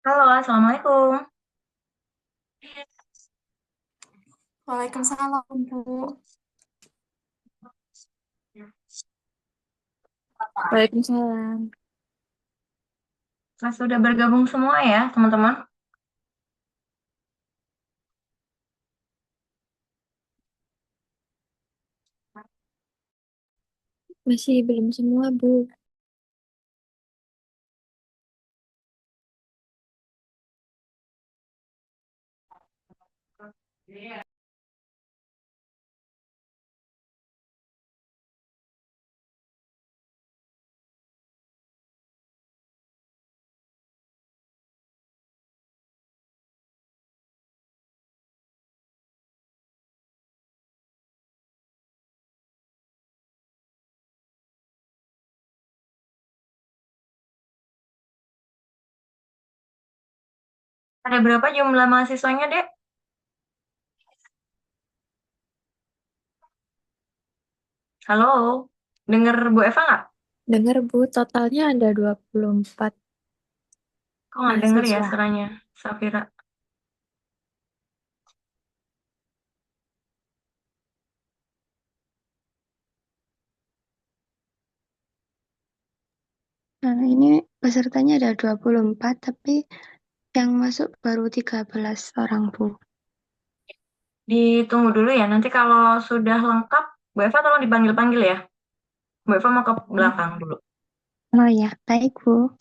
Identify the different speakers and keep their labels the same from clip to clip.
Speaker 1: Halo, Assalamualaikum.
Speaker 2: Waalaikumsalam, Bu. Waalaikumsalam.
Speaker 1: Mas sudah bergabung semua ya, teman-teman?
Speaker 2: Masih belum semua, Bu.
Speaker 1: Ada berapa jumlah mahasiswanya, Dek? Halo, dengar Bu Eva nggak?
Speaker 2: Dengar, Bu, totalnya ada 24
Speaker 1: Kok nggak denger ya
Speaker 2: mahasiswa.
Speaker 1: suaranya, Safira?
Speaker 3: Nah, ini pesertanya ada 24, tapi yang masuk baru 13 orang, Bu.
Speaker 1: Ditunggu dulu ya, nanti kalau sudah lengkap, Bu Eva tolong dipanggil-panggil ya. Bu Eva mau ke belakang dulu.
Speaker 3: Oh ya, baik, Bu.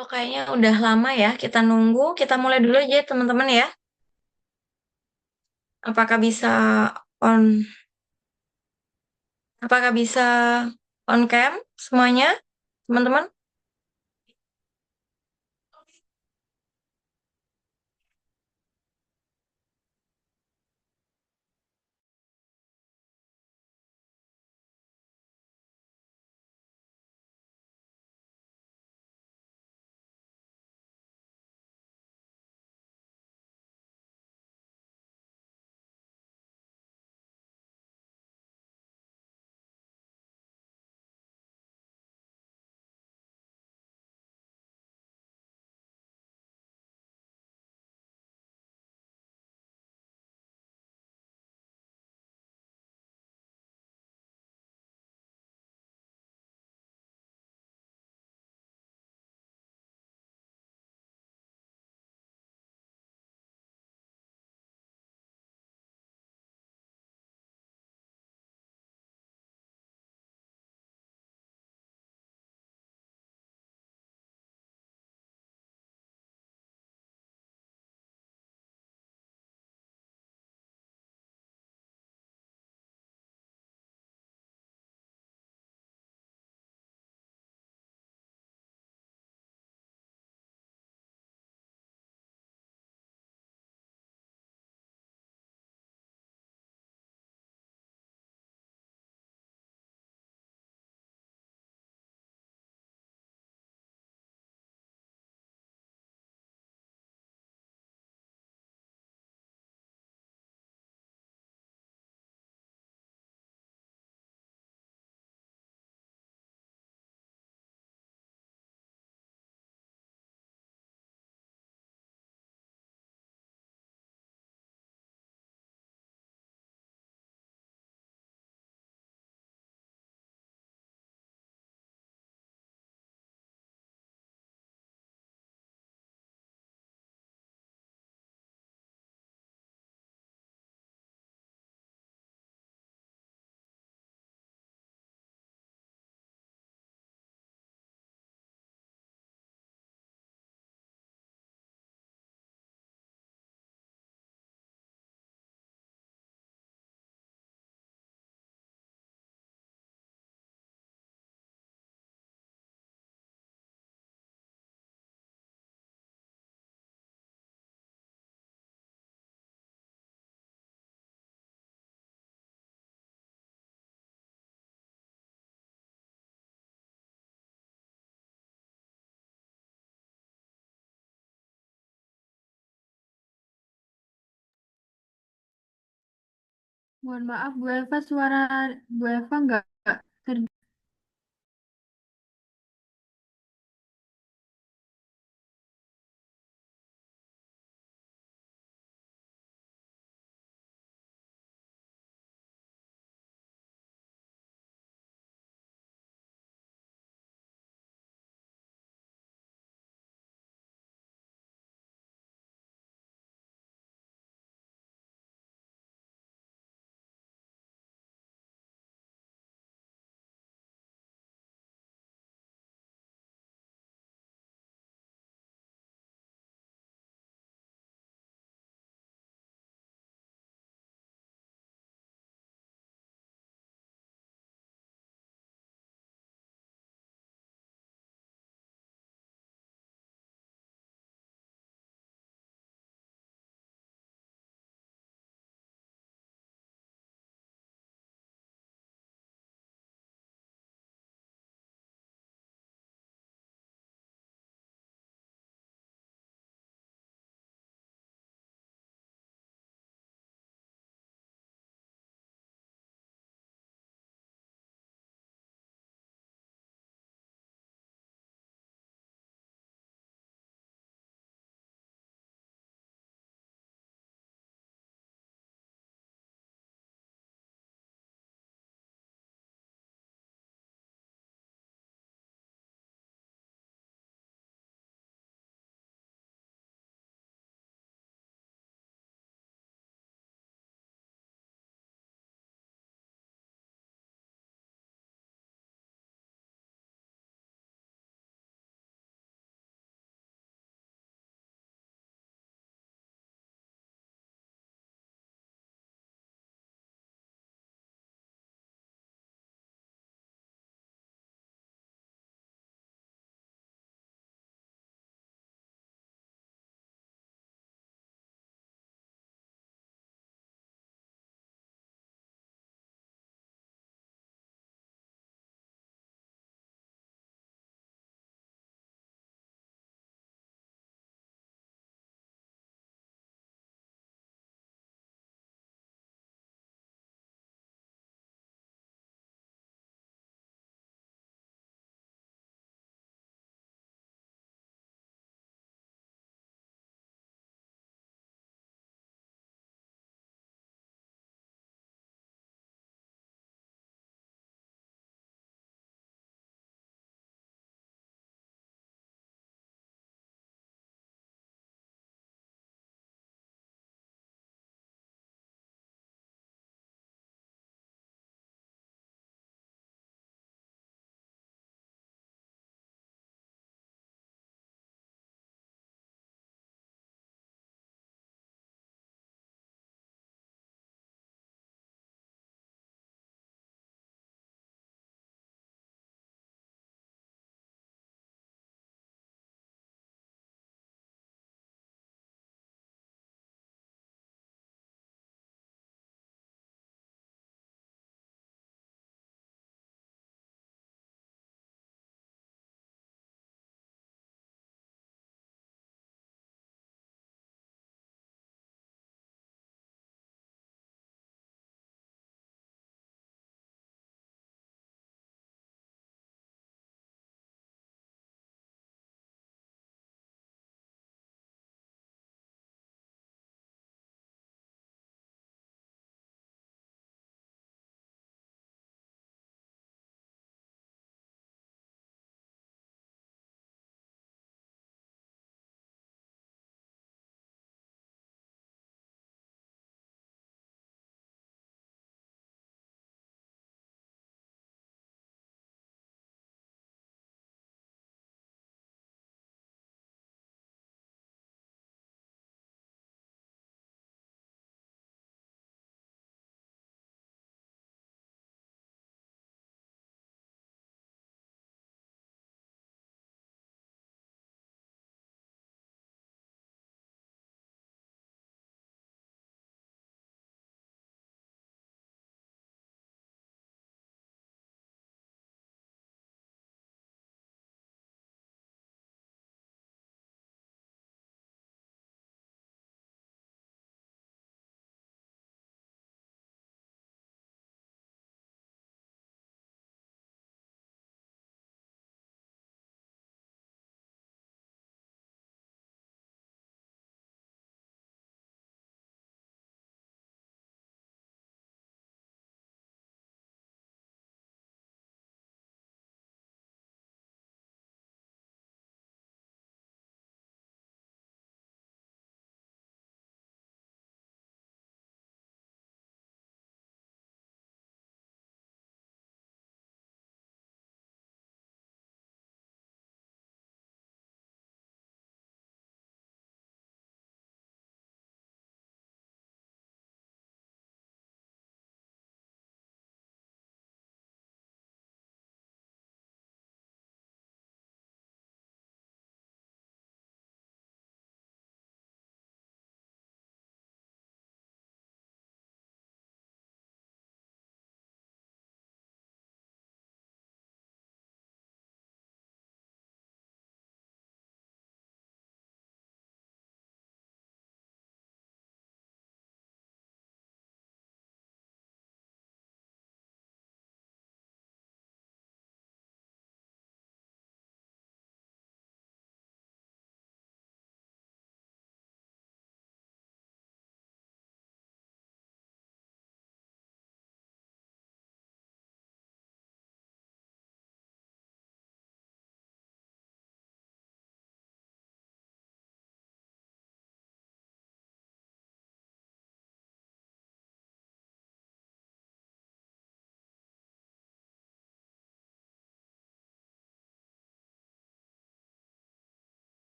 Speaker 1: Oh, kayaknya udah lama ya kita nunggu. Kita mulai dulu aja teman-teman ya. Apakah bisa on apakah bisa on cam semuanya, teman-teman?
Speaker 4: Mohon maaf, Bu Eva, suara Bu Eva nggak ter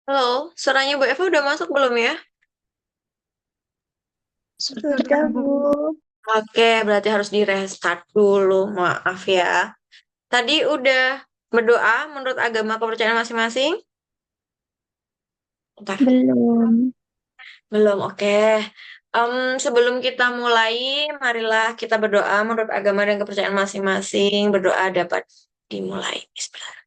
Speaker 5: Halo, suaranya Bu Eva udah masuk belum ya?
Speaker 3: Sudah, Bu.
Speaker 5: Oke, berarti harus di restart dulu. Maaf ya. Tadi udah berdoa menurut agama kepercayaan masing-masing? Bentar.
Speaker 3: Belum.
Speaker 5: Belum, oke. Sebelum kita mulai, marilah kita berdoa menurut agama dan kepercayaan masing-masing. Berdoa dapat dimulai. Bismillah.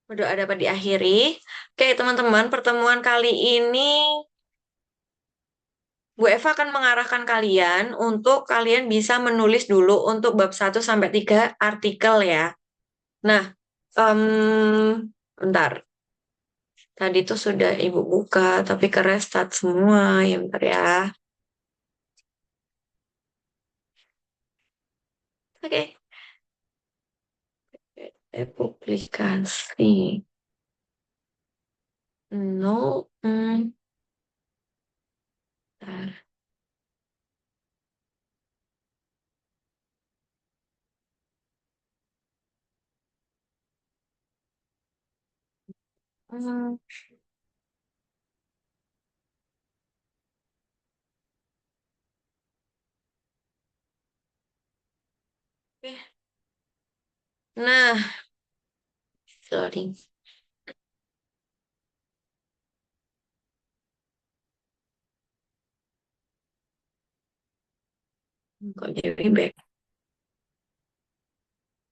Speaker 5: Berdoa dapat diakhiri. Oke, teman-teman, pertemuan kali ini Bu Eva akan mengarahkan kalian untuk kalian bisa menulis dulu untuk bab 1 sampai 3 artikel ya. Nah, bentar. Tadi tuh sudah Ibu buka, tapi ke restart semua. Ya, bentar ya. Oke. Publikasi. No. Bentar. Hmm, oke. Nah, sorry. Kok jadi back?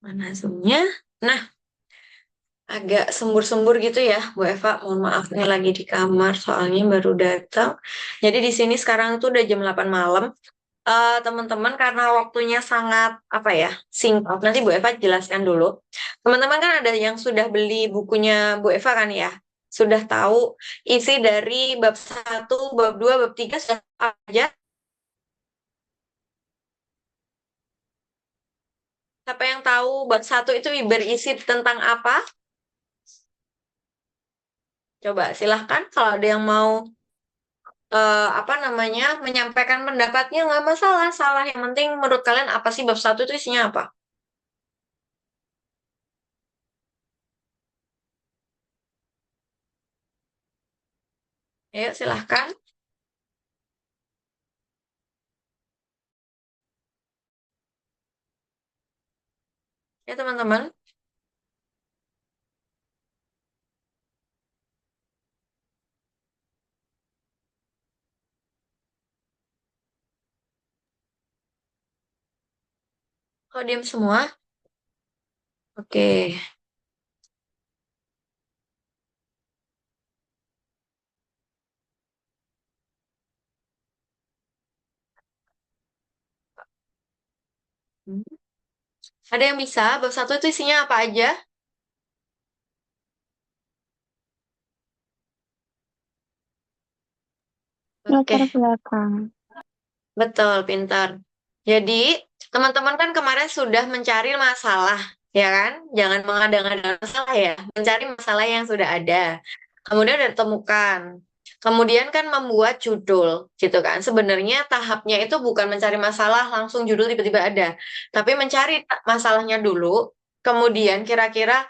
Speaker 5: Mana zoomnya? Nah, agak sembur-sembur gitu ya, Bu Eva. Mohon maaf nih lagi di kamar soalnya baru datang. Jadi di sini sekarang tuh udah jam 8 malam. Teman-teman karena waktunya sangat apa ya singkat. Nanti Bu Eva jelaskan dulu. Teman-teman kan ada yang sudah beli bukunya Bu Eva kan ya? Sudah tahu isi dari bab 1, bab 2, bab 3 sudah tahu aja. Siapa yang tahu bab 1 itu berisi tentang apa? Coba silahkan kalau ada yang mau apa namanya menyampaikan pendapatnya nggak masalah salah yang penting menurut kalian apa sih bab 1 itu isinya apa? Ayo silahkan ya teman-teman. Kok diam semua? Oke. Hmm. Ada yang bisa bab 1 itu isinya apa aja?
Speaker 3: Latar
Speaker 5: Oke,
Speaker 3: belakang.
Speaker 5: betul, pintar. Jadi, teman-teman kan kemarin sudah mencari masalah, ya kan? Jangan mengada-ngada masalah ya. Mencari masalah yang sudah ada. Kemudian udah ditemukan. Kemudian kan membuat judul, gitu kan. Sebenarnya tahapnya itu bukan mencari masalah, langsung judul tiba-tiba ada. Tapi mencari masalahnya dulu, kemudian kira-kira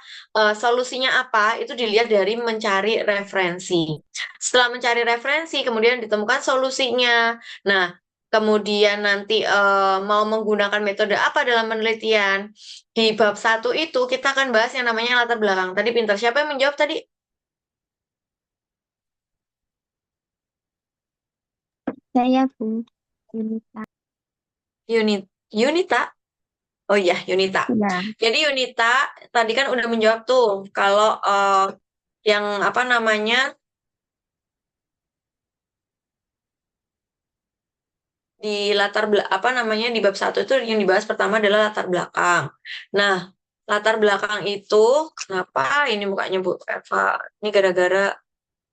Speaker 5: solusinya apa, itu dilihat dari mencari referensi. Setelah mencari referensi, kemudian ditemukan solusinya. Nah, kemudian nanti mau menggunakan metode apa dalam penelitian. Di bab 1 itu kita akan bahas yang namanya latar belakang. Tadi pintar. Siapa yang menjawab tadi?
Speaker 3: Saya, Bu. Yunita.
Speaker 5: Yunita? Oh iya, Yunita.
Speaker 3: Ya.
Speaker 5: Jadi Yunita tadi kan udah menjawab tuh kalau yang apa namanya di apa namanya di bab 1 itu yang dibahas pertama adalah latar belakang. Nah, latar belakang itu kenapa ini mukanya Bu Eva? Ini gara-gara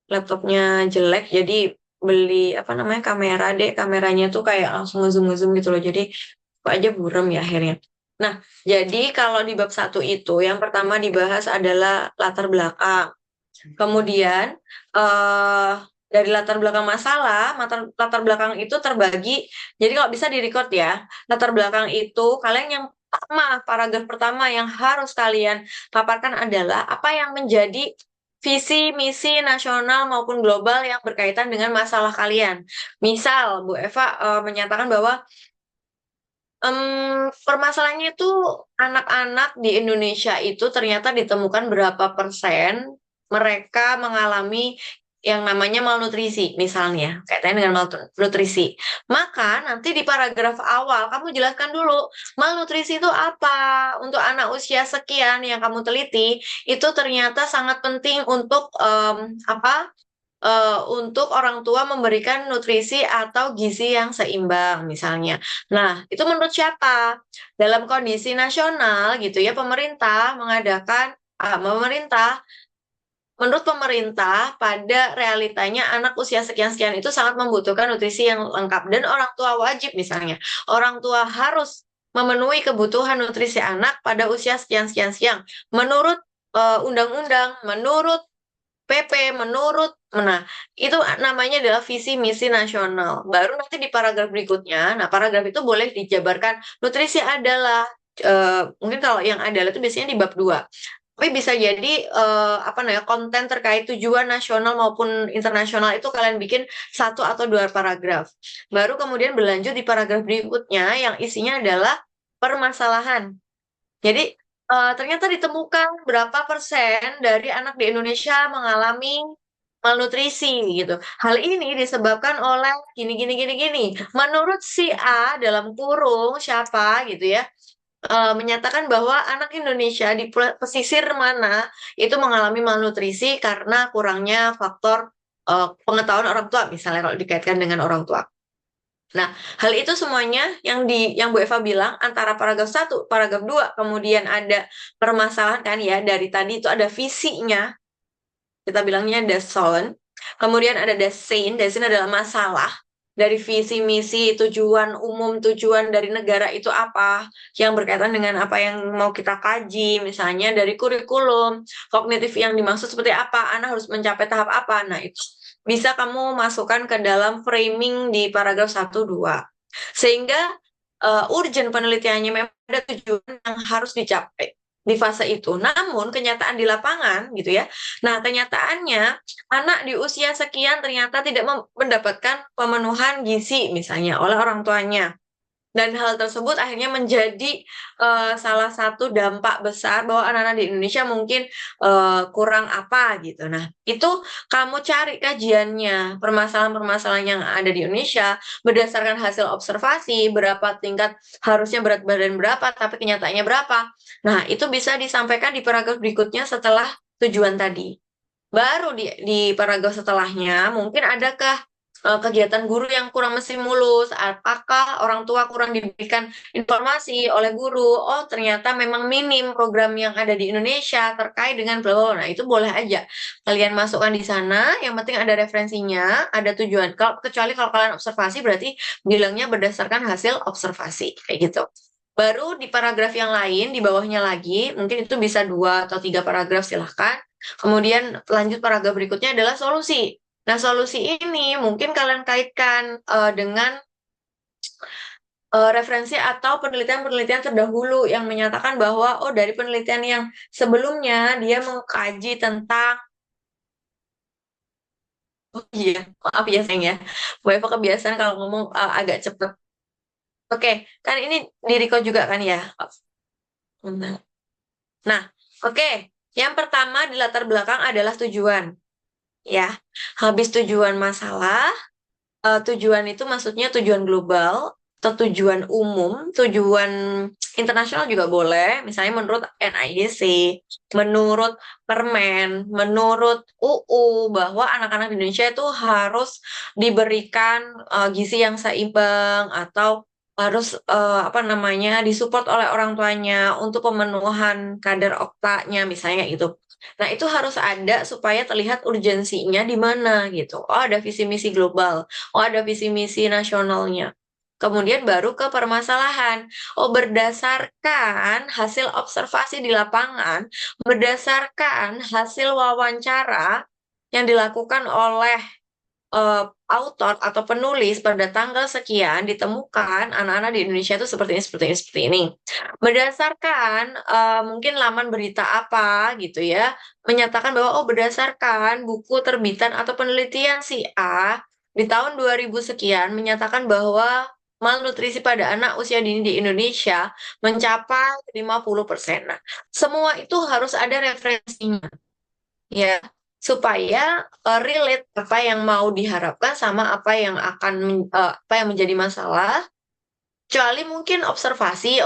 Speaker 5: laptopnya jelek, jadi beli apa namanya kamera deh, kameranya tuh kayak langsung ngezoom gitu loh. Jadi kok aja buram ya akhirnya. Nah, jadi kalau di bab 1 itu yang pertama dibahas adalah latar belakang. Kemudian eh dari latar belakang masalah, latar belakang itu terbagi. Jadi kalau bisa di-record ya, latar belakang itu kalian yang paragraf pertama yang harus kalian paparkan adalah apa yang menjadi visi, misi nasional maupun global yang berkaitan dengan masalah kalian. Misal, Bu Eva menyatakan bahwa permasalahannya itu anak-anak di Indonesia itu ternyata ditemukan berapa persen mereka mengalami yang namanya malnutrisi, misalnya, kaitannya dengan malnutrisi. Maka nanti di paragraf awal kamu jelaskan dulu, malnutrisi itu apa? Untuk anak usia sekian yang kamu teliti, itu ternyata sangat penting untuk untuk orang tua memberikan nutrisi atau gizi yang seimbang misalnya. Nah, itu menurut siapa? Dalam kondisi nasional gitu ya, menurut pemerintah pada realitanya anak usia sekian-sekian itu sangat membutuhkan nutrisi yang lengkap dan orang tua wajib misalnya. Orang tua harus memenuhi kebutuhan nutrisi anak pada usia sekian-sekian. Menurut undang-undang, menurut PP, itu namanya adalah visi misi nasional. Baru nanti di paragraf berikutnya, nah paragraf itu boleh dijabarkan nutrisi adalah mungkin kalau yang adalah itu biasanya di bab 2. Tapi bisa jadi konten terkait tujuan nasional maupun internasional itu kalian bikin 1 atau 2 paragraf. Baru kemudian berlanjut di paragraf berikutnya yang isinya adalah permasalahan. Jadi ternyata ditemukan berapa persen dari anak di Indonesia mengalami malnutrisi gitu. Hal ini disebabkan oleh gini. Menurut si A dalam kurung siapa gitu ya, menyatakan bahwa anak Indonesia di pesisir mana itu mengalami malnutrisi karena kurangnya faktor pengetahuan orang tua, misalnya kalau dikaitkan dengan orang tua. Nah, hal itu semuanya yang Bu Eva bilang antara paragraf 1, paragraf 2, kemudian ada permasalahan kan ya, dari tadi itu ada visinya, kita bilangnya dason, kemudian ada dasein adalah masalah, dari visi, misi, tujuan umum, tujuan dari negara itu apa, yang berkaitan dengan apa yang mau kita kaji, misalnya dari kurikulum, kognitif yang dimaksud seperti apa, anak harus mencapai tahap apa, nah itu bisa kamu masukkan ke dalam framing di paragraf 1, 2. Sehingga urgent penelitiannya memang ada tujuan yang harus dicapai di fase itu. Namun kenyataan di lapangan gitu ya. Nah, kenyataannya anak di usia sekian ternyata tidak mendapatkan pemenuhan gizi misalnya oleh orang tuanya. Dan hal tersebut akhirnya menjadi salah satu dampak besar bahwa anak-anak di Indonesia mungkin kurang apa gitu. Nah, itu kamu cari kajiannya, permasalahan-permasalahan yang ada di Indonesia berdasarkan hasil observasi, berapa tingkat harusnya berat badan berapa, tapi kenyataannya berapa. Nah, itu bisa disampaikan di paragraf berikutnya setelah tujuan tadi. Baru di paragraf setelahnya, mungkin adakah kegiatan guru yang kurang stimulus, apakah orang tua kurang diberikan informasi oleh guru, oh ternyata memang minim program yang ada di Indonesia terkait dengan bla bla bla. Nah, itu boleh aja kalian masukkan di sana, yang penting ada referensinya, ada tujuan. Kecuali kalau kalian observasi berarti bilangnya berdasarkan hasil observasi, kayak gitu. Baru di paragraf yang lain, di bawahnya lagi, mungkin itu bisa 2 atau 3 paragraf, silahkan. Kemudian lanjut paragraf berikutnya adalah solusi. Nah, solusi ini mungkin kalian kaitkan dengan referensi atau penelitian-penelitian terdahulu yang menyatakan bahwa, oh dari penelitian yang sebelumnya dia mengkaji tentang, oh iya, maaf ya sayang ya, Bu Eva kebiasaan kalau ngomong agak cepet. Oke, kan ini di Riko juga kan ya? Nah, oke. Yang pertama di latar belakang adalah tujuan. Ya, habis tujuan masalah, tujuan itu maksudnya tujuan global atau tujuan umum, tujuan internasional juga boleh. Misalnya menurut NIDC, menurut Permen, menurut UU bahwa anak-anak di Indonesia itu harus diberikan gizi yang seimbang atau harus disupport oleh orang tuanya untuk pemenuhan kadar oktaknya misalnya gitu. Nah, itu harus ada supaya terlihat urgensinya di mana gitu. Oh, ada visi misi global. Oh, ada visi misi nasionalnya. Kemudian baru ke permasalahan. Oh, berdasarkan hasil observasi di lapangan, berdasarkan hasil wawancara yang dilakukan oleh autor atau penulis pada tanggal sekian ditemukan anak-anak di Indonesia itu seperti ini, seperti ini, seperti ini. Berdasarkan mungkin laman berita apa gitu ya, menyatakan bahwa berdasarkan buku terbitan atau penelitian si A di tahun 2000 sekian menyatakan bahwa malnutrisi pada anak usia dini di Indonesia mencapai 50%. Nah, semua itu harus ada referensinya ya, supaya relate apa yang mau diharapkan sama apa yang apa yang menjadi masalah. Kecuali mungkin observasi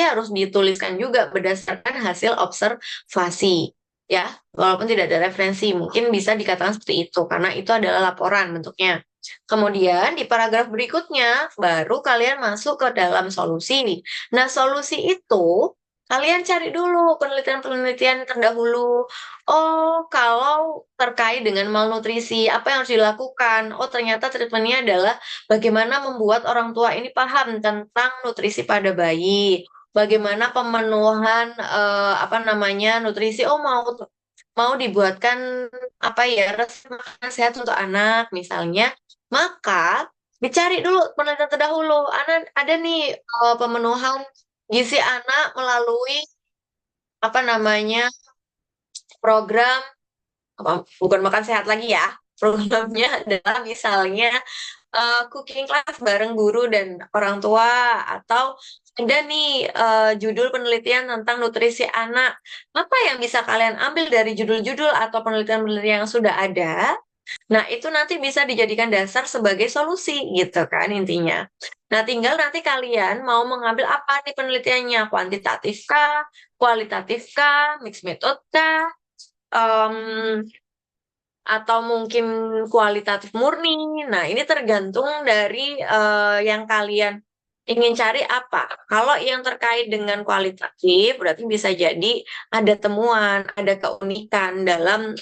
Speaker 5: harus dituliskan juga berdasarkan hasil observasi ya, walaupun tidak ada referensi, mungkin bisa dikatakan seperti itu karena itu adalah laporan bentuknya. Kemudian di paragraf berikutnya baru kalian masuk ke dalam solusi. Nah, solusi itu kalian cari dulu penelitian-penelitian terdahulu. Oh, kalau terkait dengan malnutrisi, apa yang harus dilakukan? Oh, ternyata treatmentnya adalah bagaimana membuat orang tua ini paham tentang nutrisi pada bayi, bagaimana pemenuhan apa namanya nutrisi. Oh, mau dibuatkan apa ya resep makanan sehat untuk anak misalnya, maka dicari dulu penelitian terdahulu. Ada nih pemenuhan gizi anak melalui apa namanya program bukan makan sehat lagi ya. Programnya adalah misalnya cooking class bareng guru dan orang tua, atau ada nih judul penelitian tentang nutrisi anak. Apa yang bisa kalian ambil dari judul-judul atau penelitian-penelitian yang sudah ada? Nah, itu nanti bisa dijadikan dasar sebagai solusi gitu kan intinya. Nah, tinggal nanti kalian mau mengambil apa nih penelitiannya? Kuantitatif kah? Kualitatif kah? Mixed method kah? Em, atau mungkin kualitatif murni. Nah, ini tergantung dari yang kalian ingin cari apa. Kalau yang terkait dengan kualitatif, berarti bisa jadi ada temuan, ada keunikan dalam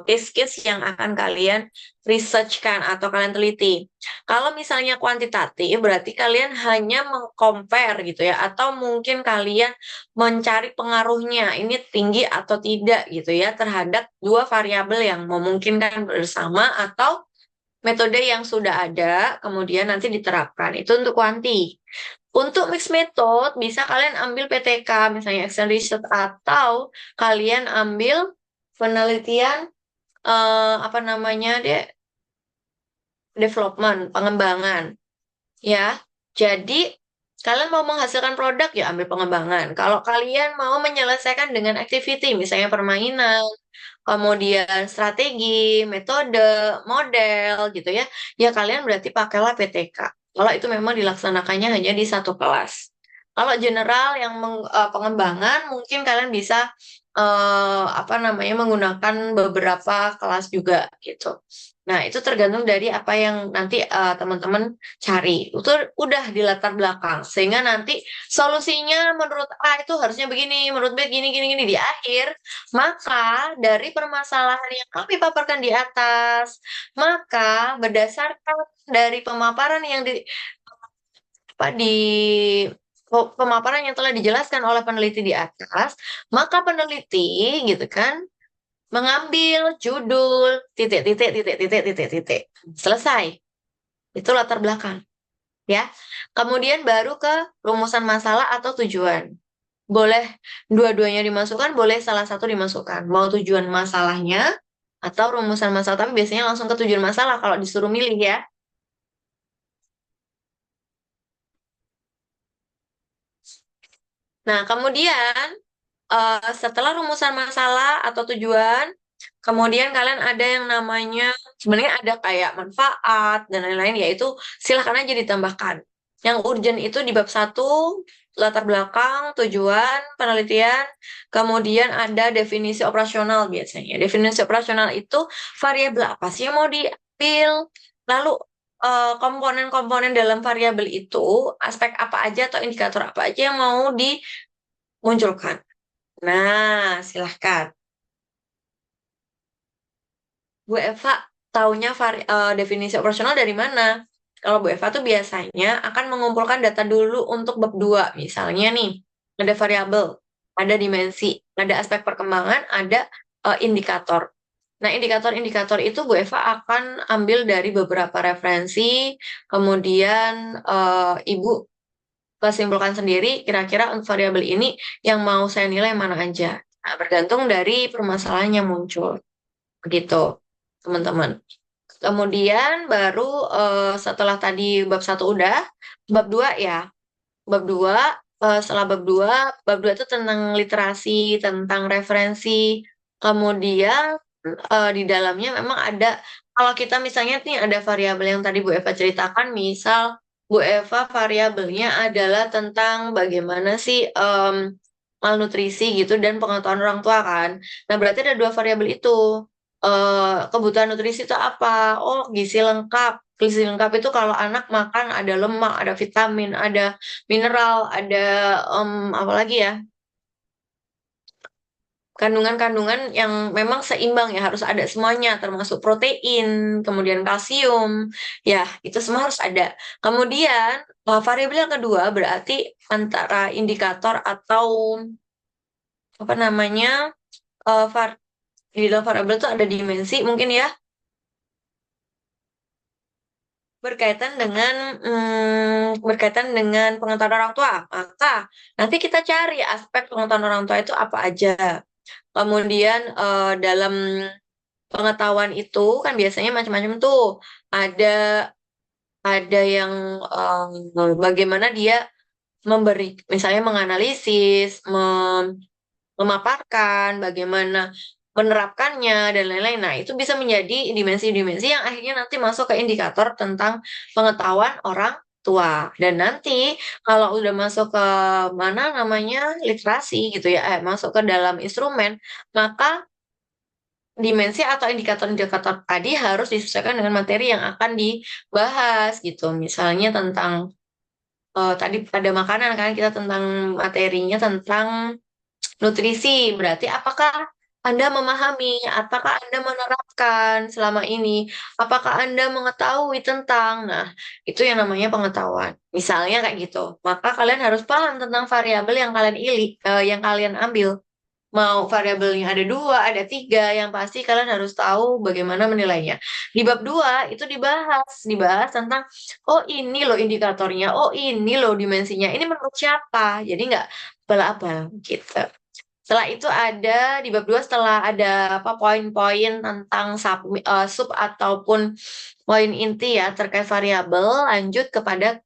Speaker 5: case-case yang akan kalian researchkan atau kalian teliti. Kalau misalnya kuantitatif, berarti kalian hanya meng-compare gitu ya, atau mungkin kalian mencari pengaruhnya, ini tinggi atau tidak gitu ya, terhadap dua variabel yang memungkinkan bersama atau metode yang sudah ada, kemudian nanti diterapkan. Itu untuk kuanti. Untuk mixed method, bisa kalian ambil PTK, misalnya Excel Research, atau kalian ambil penelitian, apa namanya, development, pengembangan. Ya, jadi kalian mau menghasilkan produk, ya ambil pengembangan. Kalau kalian mau menyelesaikan dengan activity, misalnya permainan, kemudian strategi, metode, model gitu ya, ya kalian berarti pakailah PTK. Kalau itu memang dilaksanakannya hanya di satu kelas. Kalau general yang pengembangan mungkin kalian bisa apa namanya menggunakan beberapa kelas juga gitu. Nah, itu tergantung dari apa yang nanti teman-teman cari. Itu udah di latar belakang. Sehingga nanti solusinya menurut A itu harusnya begini, menurut B gini, gini, gini. Di akhir, maka dari permasalahan yang kami paparkan di atas, maka berdasarkan dari pemaparan yang pemaparan yang telah dijelaskan oleh peneliti di atas, maka peneliti gitu kan mengambil judul titik titik titik titik titik titik. Selesai. Itu latar belakang. Ya. Kemudian baru ke rumusan masalah atau tujuan. Boleh dua-duanya dimasukkan, boleh salah satu dimasukkan. Mau tujuan masalahnya atau rumusan masalah, tapi biasanya langsung ke tujuan masalah kalau disuruh milih ya. Nah, kemudian setelah rumusan masalah atau tujuan, kemudian kalian ada yang namanya, sebenarnya ada kayak manfaat dan lain-lain, yaitu silahkan aja ditambahkan. Yang urgent itu di bab 1, latar belakang, tujuan, penelitian, kemudian ada definisi operasional biasanya. Definisi operasional itu variabel apa sih yang mau diambil, lalu komponen-komponen dalam variabel itu, aspek apa aja atau indikator apa aja yang mau dimunculkan. Nah, silahkan. Bu Eva taunya definisi operasional dari mana? Kalau Bu Eva tuh biasanya akan mengumpulkan data dulu untuk bab 2. Misalnya nih, ada variabel, ada dimensi, ada aspek perkembangan, ada indikator. Nah, indikator-indikator itu Bu Eva akan ambil dari beberapa referensi, kemudian Ibu kesimpulkan sendiri kira-kira untuk variabel ini yang mau saya nilai mana aja. Nah, bergantung dari permasalahan yang muncul. Begitu, teman-teman. Kemudian baru setelah tadi bab 1 udah, bab 2 ya. Bab 2 setelah bab 2 itu tentang literasi, tentang referensi. Kemudian di dalamnya memang ada, kalau kita misalnya nih ada variabel yang tadi Bu Eva ceritakan, misal Bu Eva variabelnya adalah tentang bagaimana sih malnutrisi gitu dan pengetahuan orang tua kan. Nah, berarti ada dua variabel itu. Kebutuhan nutrisi itu apa? Oh, gizi lengkap. Gizi lengkap itu kalau anak makan ada lemak, ada vitamin, ada mineral, ada apa lagi ya? Kandungan-kandungan yang memang seimbang ya, harus ada semuanya, termasuk protein, kemudian kalsium, ya itu semua harus ada. Kemudian variabel yang kedua berarti antara indikator atau apa namanya di dalam variabel itu ada dimensi mungkin ya, berkaitan dengan pengetahuan orang tua. Maka nanti kita cari aspek pengetahuan orang tua itu apa aja. Kemudian dalam pengetahuan itu kan biasanya macam-macam tuh. Ada ada yang bagaimana dia memberi, misalnya menganalisis, memaparkan, bagaimana menerapkannya dan lain-lain. Nah, itu bisa menjadi dimensi-dimensi yang akhirnya nanti masuk ke indikator tentang pengetahuan orang tua. Dan nanti kalau udah masuk ke mana namanya literasi gitu ya, masuk ke dalam instrumen, maka dimensi atau indikator-indikator tadi harus disesuaikan dengan materi yang akan dibahas gitu. Misalnya tentang tadi pada makanan kan kita tentang materinya tentang nutrisi. Berarti apakah Anda memahami, apakah Anda menerapkan selama ini, apakah Anda mengetahui tentang, nah itu yang namanya pengetahuan. Misalnya kayak gitu. Maka kalian harus paham tentang variabel yang kalian yang kalian ambil. Mau variabelnya ada 2, ada 3, yang pasti kalian harus tahu bagaimana menilainya. Di bab 2 itu dibahas tentang, oh ini loh indikatornya, oh ini loh dimensinya, ini menurut siapa? Jadi nggak abal-abal gitu. Setelah itu ada di bab 2 setelah ada apa poin-poin tentang sub ataupun poin inti ya terkait variabel, lanjut kepada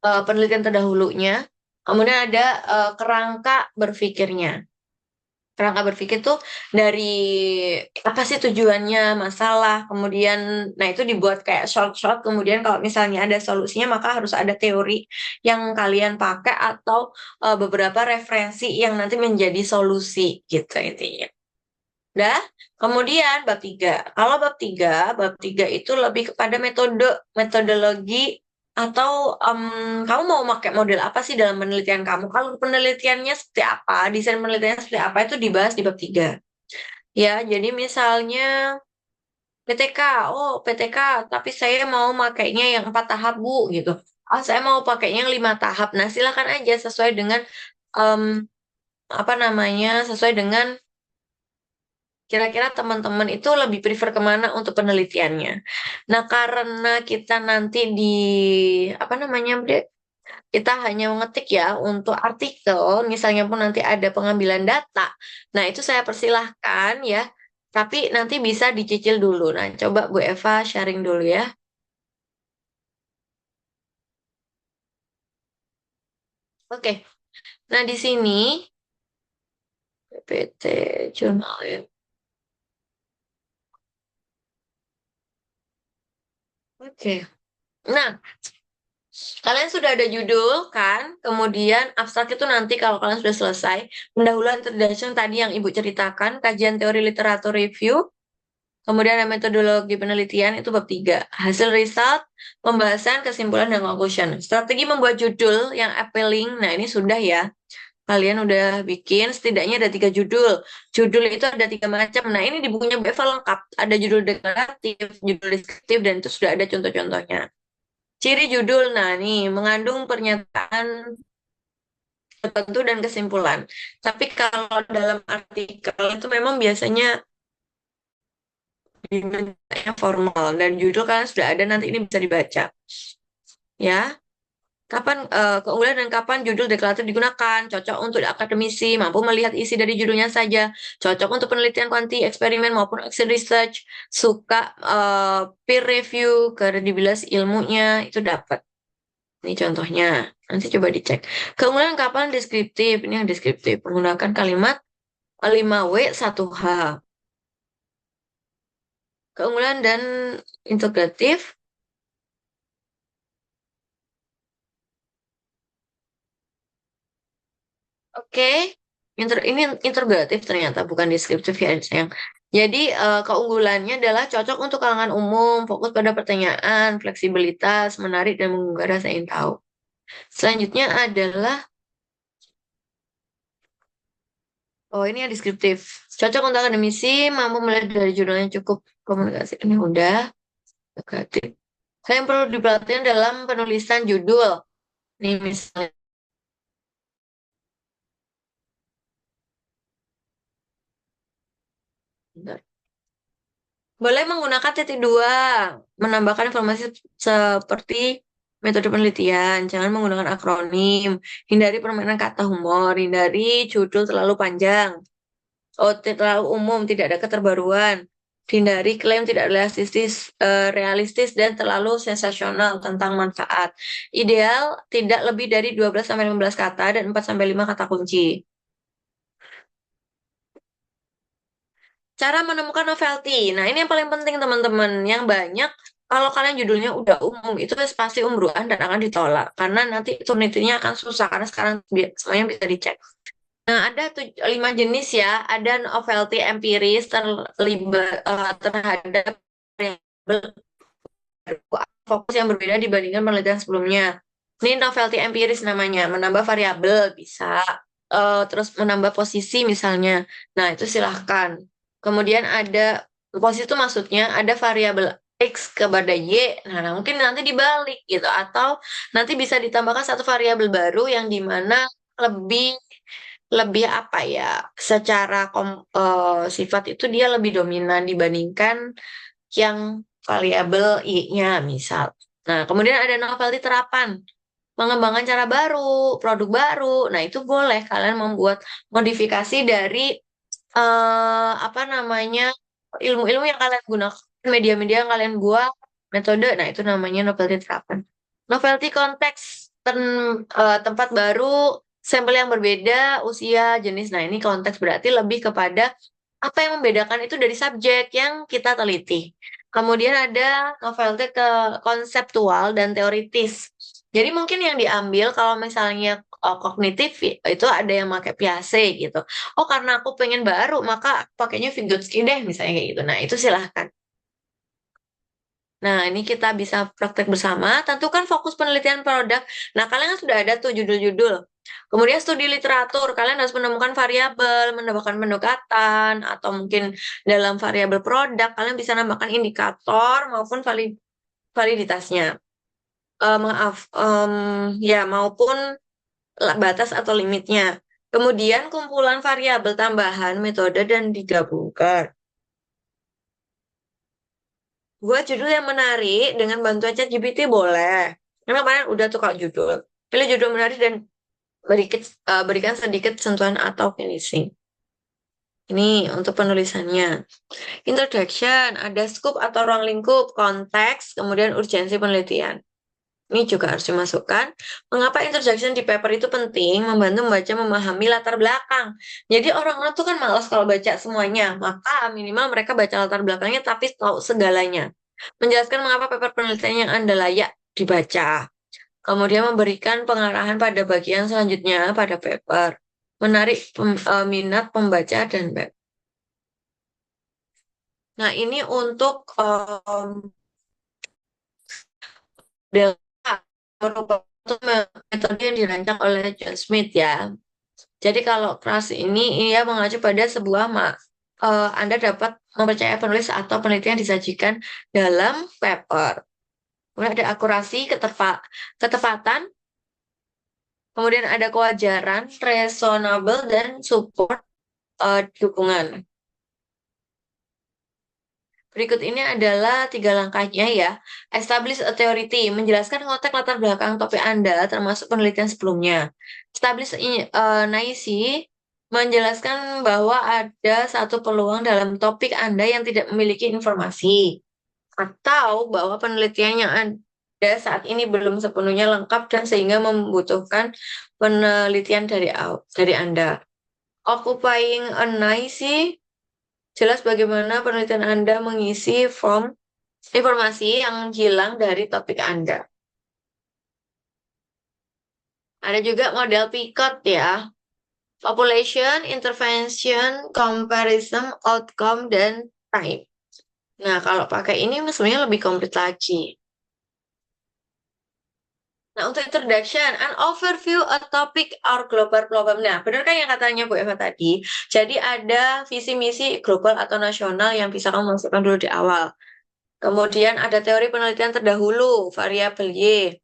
Speaker 5: penelitian terdahulunya. Kemudian ada kerangka berpikirnya. Kerangka berpikir tuh dari apa sih tujuannya, masalah, kemudian nah itu dibuat kayak short-short, kemudian kalau misalnya ada solusinya maka harus ada teori yang kalian pakai atau beberapa referensi yang nanti menjadi solusi gitu intinya. Dah, kemudian bab 3. Kalau bab 3 itu lebih kepada metodologi atau kamu mau pakai model apa sih dalam penelitian kamu? Kalau penelitiannya seperti apa, desain penelitiannya seperti apa itu dibahas di bab 3. Ya, jadi misalnya PTK, oh PTK, tapi saya mau makainya yang 4 tahap Bu gitu. Ah, saya mau pakainya yang 5 tahap. Nah, silakan aja sesuai dengan em, apa namanya, sesuai dengan kira-kira teman-teman itu lebih prefer kemana untuk penelitiannya. Nah, karena kita nanti apa namanya, Bre? Kita hanya mengetik ya untuk artikel, misalnya pun nanti ada pengambilan data. Nah, itu saya persilahkan ya, tapi nanti bisa dicicil dulu. Nah, coba Bu Eva sharing dulu ya. Oke, nah di sini PPT jurnal ya. Oke, nah kalian sudah ada judul kan, kemudian abstrak itu nanti kalau kalian sudah selesai, pendahuluan introduction tadi yang Ibu ceritakan, kajian teori literatur review, kemudian ada metodologi penelitian itu bab 3. Hasil result, pembahasan, kesimpulan, dan conclusion. Strategi membuat judul yang appealing, nah ini sudah ya. Kalian udah bikin setidaknya ada 3 judul. Judul itu ada 3 macam. Nah ini di bukunya Bu Eva lengkap. Ada judul deklaratif, judul deskriptif, dan itu sudah ada contoh-contohnya. Ciri judul, nah nih, mengandung pernyataan tertentu dan kesimpulan. Tapi kalau dalam artikel itu memang biasanya yang formal dan judul kalian sudah ada, nanti ini bisa dibaca ya. Kapan keunggulan dan kapan judul deklaratif digunakan? Cocok untuk akademisi, mampu melihat isi dari judulnya saja. Cocok untuk penelitian kuanti, eksperimen maupun action research. Suka peer review, kredibilitas ilmunya itu dapat. Ini contohnya. Nanti coba dicek. Keunggulan kapan deskriptif? Ini yang deskriptif. Menggunakan kalimat 5W 1H. Keunggulan dan integratif. Oke, ini integratif ternyata bukan deskriptif ya sayang. Jadi keunggulannya adalah cocok untuk kalangan umum, fokus pada pertanyaan, fleksibilitas, menarik dan menggugah rasa ingin tahu. Selanjutnya adalah ini yang deskriptif. Cocok untuk akademisi, mampu melihat dari judulnya cukup komunikasi. Ini udah integratif. Saya yang perlu diperhatikan dalam penulisan judul. Nih misalnya. Bentar. Boleh menggunakan titik dua, menambahkan informasi seperti metode penelitian, jangan menggunakan akronim, hindari permainan kata humor, hindari judul terlalu panjang, terlalu umum, tidak ada keterbaruan, hindari klaim tidak realistis dan terlalu sensasional tentang manfaat. Ideal tidak lebih dari 12-15 kata dan 4-5 kata kunci. Cara menemukan novelty. Nah, ini yang paling penting teman-teman. Yang banyak, kalau kalian judulnya udah umum, itu pasti umbruan dan akan ditolak. Karena nanti turnitinnya akan susah, karena sekarang semuanya bisa dicek. Nah, ada 5 jenis ya. Ada novelty empiris terhadap variabel fokus yang berbeda dibandingkan penelitian sebelumnya. Ini novelty empiris namanya, menambah variabel bisa. Terus menambah posisi misalnya. Nah, itu silahkan. Kemudian ada posisi itu maksudnya ada variabel X kepada Y. Nah, mungkin nanti dibalik gitu. Atau nanti bisa ditambahkan satu variabel baru yang dimana lebih lebih apa ya, secara sifat itu dia lebih dominan dibandingkan yang variabel I-nya misal. Nah, kemudian ada novelty terapan, mengembangkan cara baru, produk baru. Nah, itu boleh kalian membuat modifikasi dari apa namanya, ilmu-ilmu yang kalian gunakan, media-media yang kalian buat, metode. Nah, itu namanya novelty terapan. Novelty konteks, tempat baru, sampel yang berbeda, usia, jenis. Nah, ini konteks berarti lebih kepada apa yang membedakan itu dari subjek yang kita teliti. Kemudian ada novelty konseptual dan teoritis. Jadi mungkin yang diambil kalau misalnya kognitif itu ada yang pakai Piaget gitu. Oh, karena aku pengen baru maka pakainya Vygotsky deh misalnya kayak gitu. Nah, itu silahkan. Nah, ini kita bisa praktek bersama. Tentukan fokus penelitian produk. Nah, kalian kan sudah ada tuh judul-judul. Kemudian studi literatur. Kalian harus menemukan variabel, menambahkan pendekatan, atau mungkin dalam variabel produk, kalian bisa menambahkan indikator maupun validitasnya. Maaf, ya maupun batas atau limitnya. Kemudian kumpulan variabel tambahan, metode, dan digabungkan. Buat judul yang menarik dengan bantuan ChatGPT boleh. Karena kalian udah tuh kalau judul. Pilih judul menarik dan berikan sedikit sentuhan atau finishing. Ini untuk penulisannya. Introduction, ada scope atau ruang lingkup, konteks, kemudian urgensi penelitian. Ini juga harus dimasukkan. Mengapa introduction di paper itu penting? Membantu membaca memahami latar belakang. Jadi orang-orang tuh kan malas kalau baca semuanya. Maka minimal mereka baca latar belakangnya tapi tahu segalanya. Menjelaskan mengapa paper penelitian yang Anda layak dibaca. Kemudian memberikan pengarahan pada bagian selanjutnya pada paper. Menarik minat pembaca dan web. Nah, ini untuk merupakan metode yang dirancang oleh John Smith ya. Jadi kalau kelas ini ia mengacu pada sebuah Anda dapat mempercayai penulis atau penelitian disajikan dalam paper. Kemudian ada akurasi, ketepatan, kemudian ada kewajaran, reasonable, dan support dukungan. Berikut ini adalah 3 langkahnya ya. Establish a theory, menjelaskan konteks latar belakang topik Anda termasuk penelitian sebelumnya. Establish analysis, menjelaskan bahwa ada satu peluang dalam topik Anda yang tidak memiliki informasi. Atau bahwa penelitian yang ada saat ini belum sepenuhnya lengkap dan sehingga membutuhkan penelitian dari Anda. Occupying analysis, jelas bagaimana penelitian Anda mengisi form informasi yang hilang dari topik Anda. Ada juga model PICOT ya. Population, intervention, comparison, outcome, dan time. Nah, kalau pakai ini sebenarnya lebih komplit lagi. Nah, untuk introduction, an overview a topic or global problem. Nah, benar kan yang katanya Bu Eva tadi? Jadi ada visi misi global atau nasional yang bisa kamu masukkan dulu di awal. Kemudian ada teori penelitian terdahulu, variabel Y,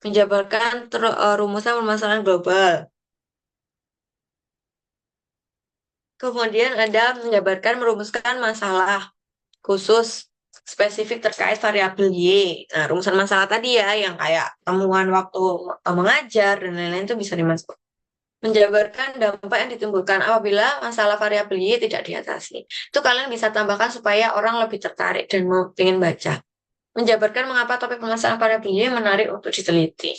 Speaker 5: menjabarkan rumusan permasalahan global. Kemudian ada menjabarkan merumuskan masalah khusus spesifik terkait variabel Y. Nah, rumusan masalah tadi ya, yang kayak temuan waktu mengajar dan lain-lain itu bisa dimasuk. Menjabarkan dampak yang ditimbulkan apabila masalah variabel Y tidak diatasi. Itu kalian bisa tambahkan supaya orang lebih tertarik dan mau ingin baca. Menjabarkan mengapa topik permasalahan variabel Y menarik untuk diteliti.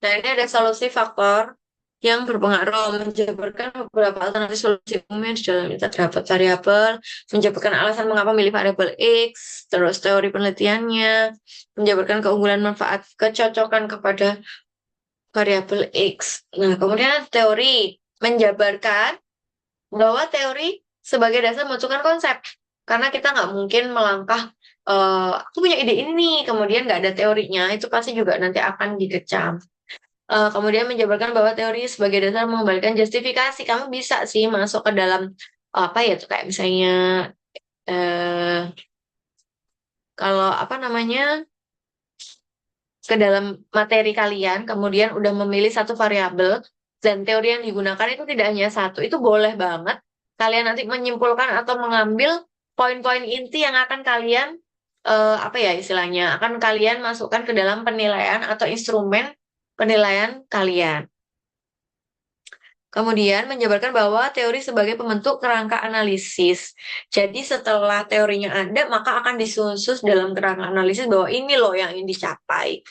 Speaker 5: Nah, ini ada solusi faktor yang berpengaruh, menjabarkan beberapa alternatif solusi umum yang di dalamnya terdapat variabel, menjabarkan alasan mengapa memilih variabel X, terus teori penelitiannya, menjabarkan keunggulan manfaat kecocokan kepada variabel X. Nah, kemudian ada teori, menjabarkan bahwa teori sebagai dasar memunculkan konsep. Karena kita nggak mungkin melangkah, aku punya ide ini nih, kemudian nggak ada teorinya, itu pasti juga nanti akan dikecam. Kemudian menjabarkan bahwa teori sebagai dasar mengembalikan justifikasi. Kamu bisa sih masuk ke dalam apa ya tuh kayak misalnya eh kalau apa namanya ke dalam materi kalian, kemudian udah memilih satu variabel dan teori yang digunakan itu tidak hanya satu, itu boleh banget kalian nanti menyimpulkan atau mengambil poin-poin inti yang akan kalian apa ya istilahnya akan kalian masukkan ke dalam penilaian atau instrumen penilaian kalian. Kemudian menjabarkan bahwa teori sebagai pembentuk kerangka analisis. Jadi setelah teorinya ada, maka akan disusun dalam kerangka analisis bahwa ini loh yang ingin dicapai.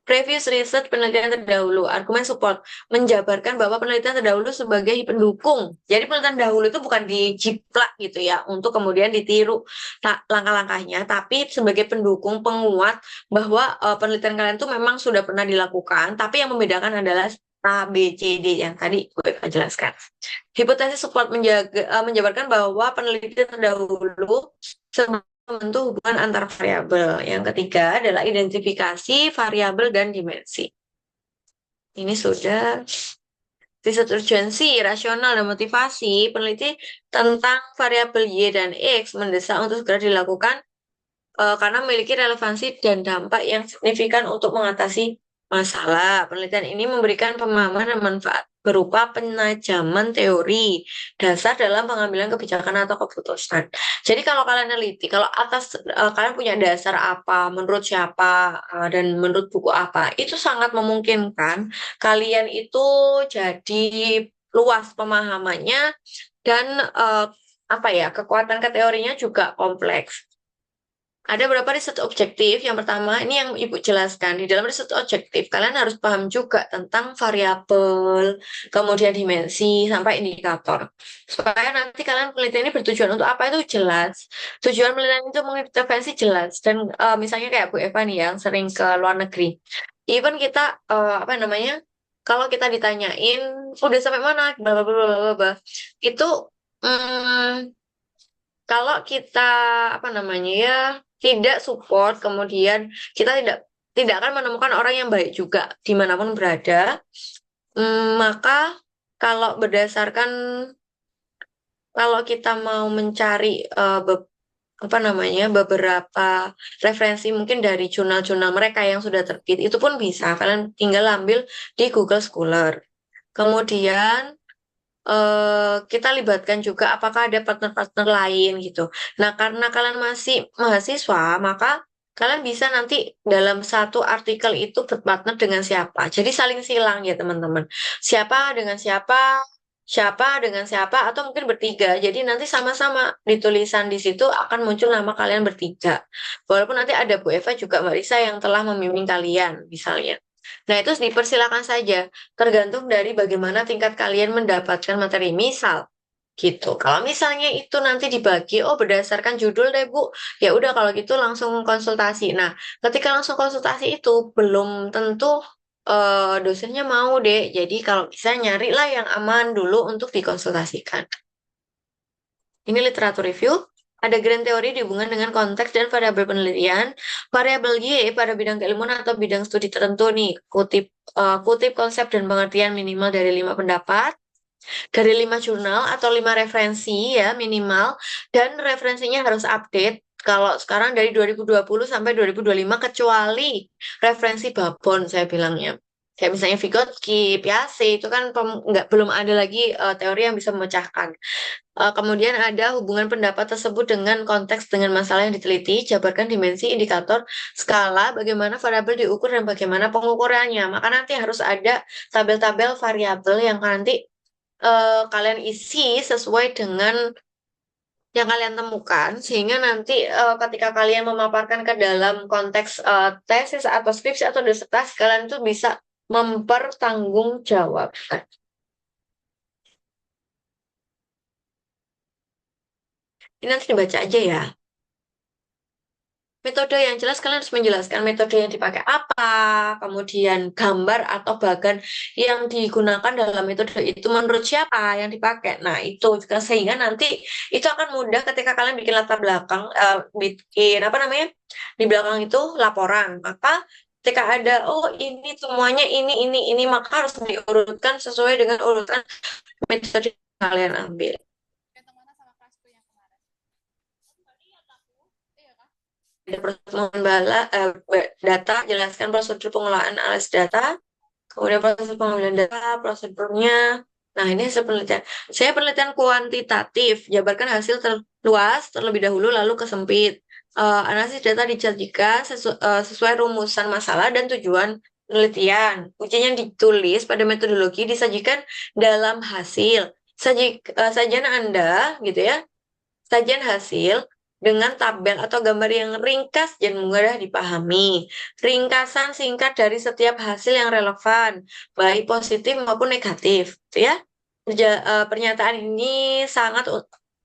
Speaker 5: Previous research, penelitian terdahulu, argumen support, menjabarkan bahwa penelitian terdahulu sebagai pendukung. Jadi penelitian dahulu itu bukan dijiplak gitu ya, untuk kemudian ditiru langkah-langkahnya, tapi sebagai pendukung, penguat bahwa penelitian kalian itu memang sudah pernah dilakukan, tapi yang membedakan adalah A, B, C, D yang tadi gue jelaskan. Hipotesis support menjabarkan bahwa penelitian terdahulu membentuk hubungan antar variabel. Yang ketiga adalah identifikasi variabel dan dimensi. Ini sudah riset urgensi, rasional, dan motivasi. Peneliti tentang variabel Y dan X mendesak untuk segera dilakukan karena memiliki relevansi dan dampak yang signifikan untuk mengatasi masalah. Penelitian ini memberikan pemahaman dan manfaat berupa penajaman teori dasar dalam pengambilan kebijakan atau keputusan. Jadi kalau kalian neliti, kalau atas kalian punya dasar apa, menurut siapa, dan menurut buku apa, itu sangat memungkinkan kalian itu jadi luas pemahamannya dan apa ya kekuatan ke teorinya juga kompleks. Ada beberapa riset objektif. Yang pertama, ini yang Ibu jelaskan. Di dalam riset objektif, kalian harus paham juga tentang variabel, kemudian dimensi, sampai indikator. Supaya nanti kalian penelitian ini bertujuan untuk apa itu jelas. Tujuan penelitian itu mengintervensi jelas. Dan misalnya kayak Bu Eva nih yang sering ke luar negeri. Even kita, apa namanya, kalau kita ditanyain, udah sampai mana, bla bla bla bla bla, itu kalau kita apa namanya ya tidak support, kemudian kita tidak akan menemukan orang yang baik juga dimanapun berada. Maka kalau berdasarkan kalau kita mau mencari apa namanya beberapa referensi mungkin dari jurnal-jurnal mereka yang sudah terbit itu pun bisa kalian tinggal ambil di Google Scholar. Kemudian kita libatkan juga apakah ada partner-partner lain gitu. Nah, karena kalian masih mahasiswa, maka kalian bisa nanti dalam satu artikel itu berpartner dengan siapa. Jadi saling silang ya teman-teman. Siapa dengan siapa, siapa dengan siapa, atau mungkin bertiga. Jadi nanti sama-sama di tulisan di situ akan muncul nama kalian bertiga. Walaupun nanti ada Bu Eva juga Mbak Risa yang telah membimbing kalian misalnya. Nah, itu dipersilakan saja, tergantung dari bagaimana tingkat kalian mendapatkan materi. Misal, gitu. Kalau misalnya itu nanti dibagi, oh berdasarkan judul deh Bu, ya udah kalau gitu langsung konsultasi. Nah, ketika langsung konsultasi itu belum tentu dosennya mau deh. Jadi kalau bisa nyarilah yang aman dulu untuk dikonsultasikan. Ini literatur review. Ada grand teori dihubungkan dengan konteks dan variabel penelitian. Variabel Y pada bidang keilmuan atau bidang studi tertentu nih. Kutip konsep dan pengertian minimal dari 5 pendapat, dari 5 jurnal atau 5 referensi ya minimal. Dan referensinya harus update. Kalau sekarang dari 2020 sampai 2025 kecuali referensi Babon saya bilangnya. Kayak misalnya Vygotsky, Piaget, itu kan belum ada lagi teori yang bisa memecahkan. Kemudian ada hubungan pendapat tersebut dengan konteks dengan masalah yang diteliti, jabarkan dimensi, indikator, skala, bagaimana variabel diukur dan bagaimana pengukurannya. Maka nanti harus ada tabel-tabel variabel yang nanti kalian isi sesuai dengan yang kalian temukan, sehingga nanti ketika kalian memaparkan ke dalam konteks tesis atau skripsi atau disertasi, kalian itu bisa mempertanggungjawabkan. Ini nanti dibaca aja ya. Metode yang jelas kalian harus menjelaskan metode yang dipakai apa, kemudian gambar atau bagan yang digunakan dalam metode itu menurut siapa yang dipakai. Nah, itu sehingga nanti itu akan mudah ketika kalian bikin latar belakang, bikin apa namanya? Di belakang itu laporan. Maka ketika ada oh ini semuanya ini maka harus diurutkan sesuai dengan urutan metode yang kalian ambil. Ada data, jelaskan prosedur pengelolaan analis data, kemudian proses pengambilan data, prosedurnya. Nah, ini hasil penelitian. Saya penelitian kuantitatif, jabarkan hasil terluas terlebih dahulu lalu ke sempit. Analisis data disajikan sesuai rumusan masalah dan tujuan penelitian. Ujian yang ditulis pada metodologi disajikan dalam hasil. Sajian Anda, gitu ya, sajian hasil dengan tabel atau gambar yang ringkas dan mudah dipahami. Ringkasan singkat dari setiap hasil yang relevan, baik positif maupun negatif. Gitu ya. Pernyataan ini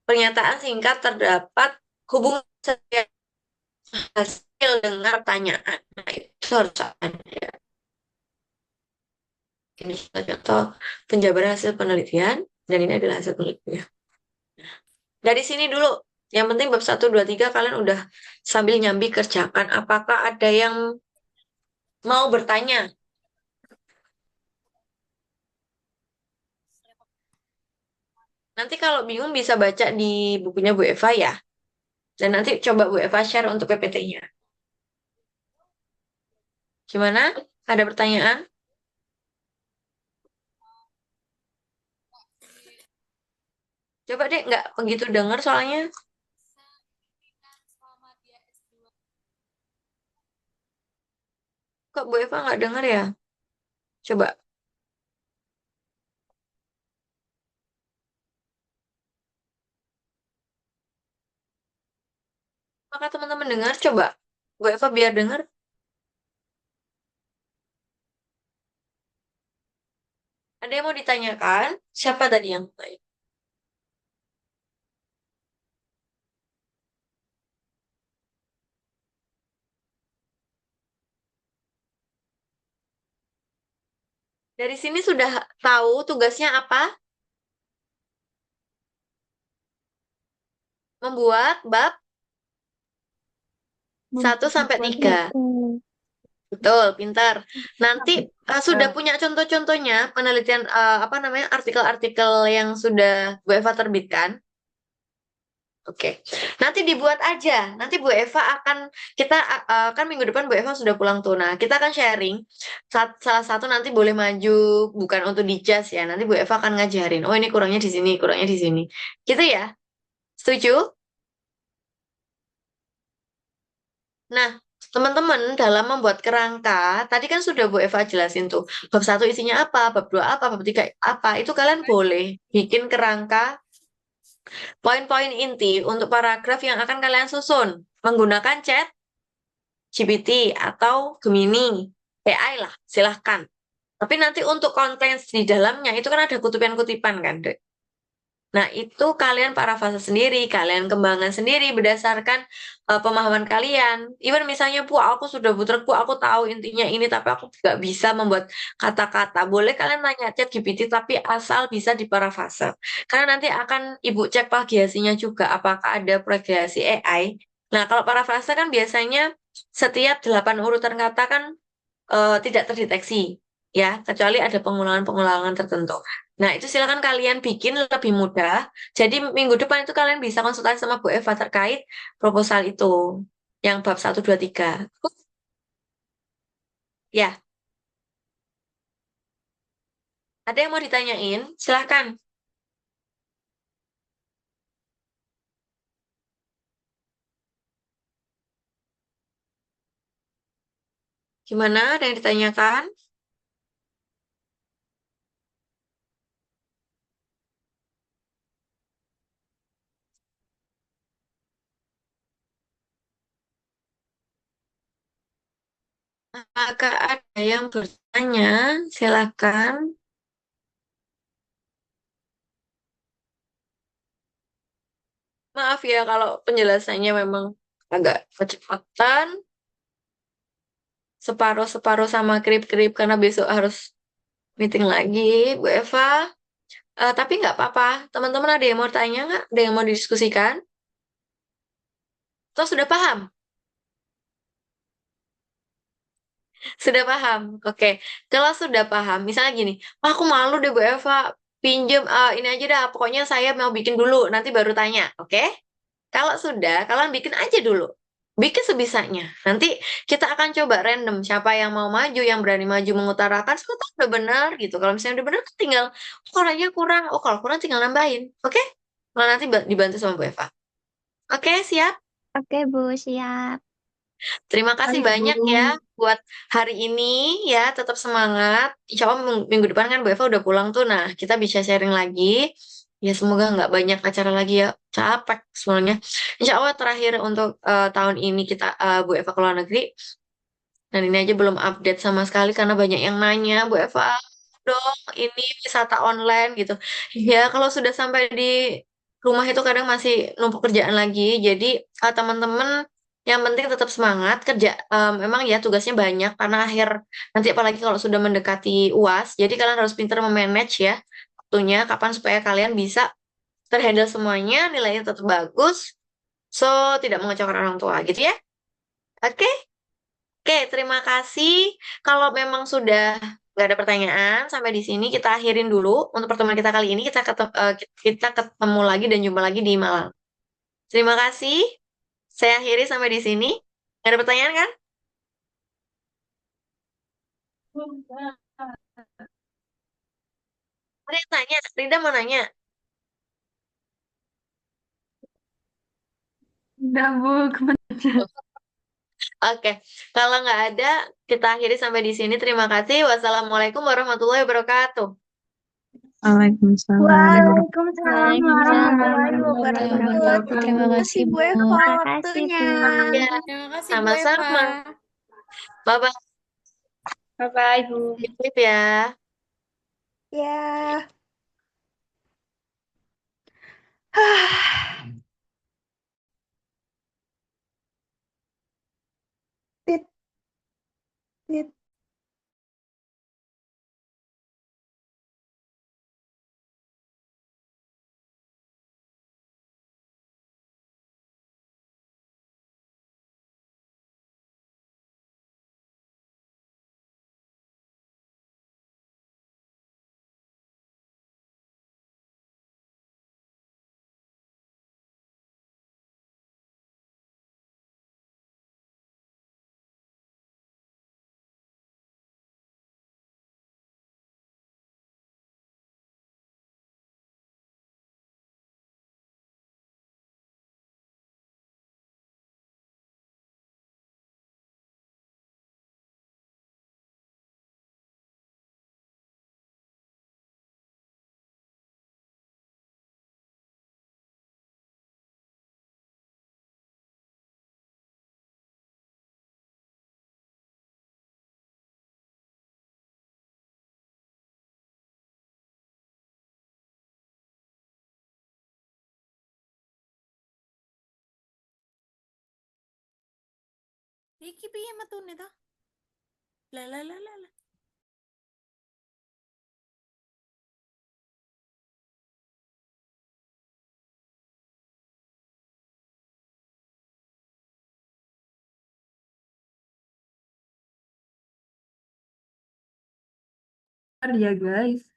Speaker 5: pernyataan singkat terdapat hubungan setiap hasil dengan pertanyaan. Nah, itu harus ada. Ini contoh penjabaran hasil penelitian, dan ini adalah hasil penelitian. Dari sini dulu. Yang penting bab 1, 2, 3 kalian udah sambil nyambi kerjakan. Apakah ada yang mau bertanya? Nanti kalau bingung bisa baca di bukunya Bu Eva ya. Dan nanti coba Bu Eva share untuk PPT-nya. Gimana? Ada pertanyaan? Coba deh, nggak begitu dengar soalnya. Kok Bu Eva nggak dengar ya? Coba. Maka teman-teman dengar, coba. Bu Eva biar dengar. Ada yang mau ditanyakan? Siapa tadi yang tanya? Dari sini sudah tahu tugasnya apa? Membuat bab 1 sampai 3. Betul, pintar. Nanti sudah punya contoh-contohnya penelitian artikel-artikel yang sudah Bu Eva terbitkan? Oke, nanti dibuat aja. Nanti Bu Eva kita kan minggu depan Bu Eva sudah pulang tuh. Nah, kita akan sharing. Salah satu nanti boleh maju, bukan untuk di jas ya. Nanti Bu Eva akan ngajarin. Oh ini kurangnya di sini, kurangnya di sini. Gitu ya? Setuju? Nah, teman-teman dalam membuat kerangka, tadi kan sudah Bu Eva jelasin tuh. Bab 1 isinya apa, bab 2 apa, bab 3 apa. Itu kalian boleh bikin kerangka poin-poin inti untuk paragraf yang akan kalian susun menggunakan chat GPT atau Gemini, AI lah, silahkan. Tapi nanti untuk konten di dalamnya itu kan ada kutipan-kutipan kan, Dek. Nah, itu kalian parafase sendiri, kalian kembangkan sendiri berdasarkan pemahaman kalian. Even misalnya, Bu, aku sudah butrek, Bu, aku tahu intinya ini, tapi aku tidak bisa membuat kata-kata. Boleh kalian tanya chat GPT, tapi asal bisa diparafase. Karena nanti akan Ibu cek plagiasinya juga, apakah ada plagiasi AI. Nah, kalau parafase kan biasanya setiap 8 urutan kata kan tidak terdeteksi, ya, kecuali ada pengulangan-pengulangan tertentu. Nah, itu silakan kalian bikin lebih mudah. Jadi minggu depan itu kalian bisa konsultasi sama Bu Eva terkait proposal itu, yang bab 1, 2, 3. Ya, ada yang mau ditanyain? Silahkan. Gimana? Ada yang ditanyakan? Apakah ada yang bertanya? Silakan. Maaf ya kalau penjelasannya memang agak kecepatan, separuh-separuh sama krip-krip karena besok harus meeting lagi, Bu Eva. Tapi nggak apa-apa. Teman-teman ada yang mau tanya nggak? Ada yang mau didiskusikan? Atau sudah paham? Sudah paham? Oke. Kalau sudah paham, misalnya gini, "Ah, aku malu deh Bu Eva, pinjem ini aja dah. Pokoknya saya mau bikin dulu, nanti baru tanya." Oke? Kalau sudah, kalian bikin aja dulu. Bikin sebisanya. Nanti kita akan coba random siapa yang mau maju, yang berani maju mengutarakan, siapa tahu udah benar gitu. Kalau misalnya udah benar, kan tinggal, oh, kalau aja kurang, oh kalau kurang tinggal nambahin. Oke? Kalau nanti dibantu sama Bu Eva. Oke, siap?
Speaker 3: Oke, Bu, siap.
Speaker 5: Terima kasih
Speaker 4: Baik,
Speaker 5: banyak
Speaker 4: Bu.
Speaker 5: ya buat hari ini ya, tetap semangat. Insya Allah minggu depan kan Bu Eva udah pulang tuh. Nah, kita bisa sharing lagi. Ya semoga nggak banyak acara lagi ya. Capek semuanya. Insya Allah terakhir untuk tahun ini kita Bu Eva ke luar negeri. Dan ini aja belum update sama sekali karena banyak yang nanya, Bu Eva, dong ini wisata online gitu. Ya kalau sudah sampai di rumah itu kadang masih numpuk kerjaan lagi. Jadi teman-teman yang penting tetap semangat kerja. Memang ya tugasnya banyak karena nanti apalagi kalau sudah mendekati UAS. Jadi kalian harus pintar memanage ya waktunya kapan supaya kalian bisa terhandle semuanya, nilainya tetap bagus. So tidak mengecewakan orang tua gitu ya. Oke? Oke, terima kasih. Kalau memang sudah nggak ada pertanyaan, sampai di sini kita akhirin dulu untuk pertemuan kita kali ini. Kita ketemu lagi dan jumpa lagi di Malang. Terima kasih. Saya akhiri sampai di sini. Nggak ada pertanyaan kan? Ada yang tanya. Rida mau nanya.
Speaker 4: Udah, Bu.
Speaker 5: Oke, kalau nggak ada, kita akhiri sampai di sini. Terima kasih. Wassalamualaikum warahmatullahi wabarakatuh.
Speaker 6: Waalaikumsalam.
Speaker 1: Waalaikumsalam
Speaker 3: Waalaikumsalam
Speaker 1: warahmatullahi
Speaker 3: warahmatullahi
Speaker 1: wabarakatuh.
Speaker 3: wabarakatuh.
Speaker 2: Terima kasih, Bu
Speaker 3: Terima
Speaker 2: Eva.
Speaker 3: kasih,
Speaker 2: waktunya.
Speaker 3: Bu.
Speaker 5: Ya,
Speaker 2: Terima kasih, Bu
Speaker 5: sama-sama.
Speaker 2: Eva.
Speaker 5: Bye-bye.
Speaker 1: Bye-bye, Bu.
Speaker 5: Titip ya.
Speaker 2: Ya. Tit, tit. Iki piye metune to? Lah lah lah lah.
Speaker 4: Bentar ya guys.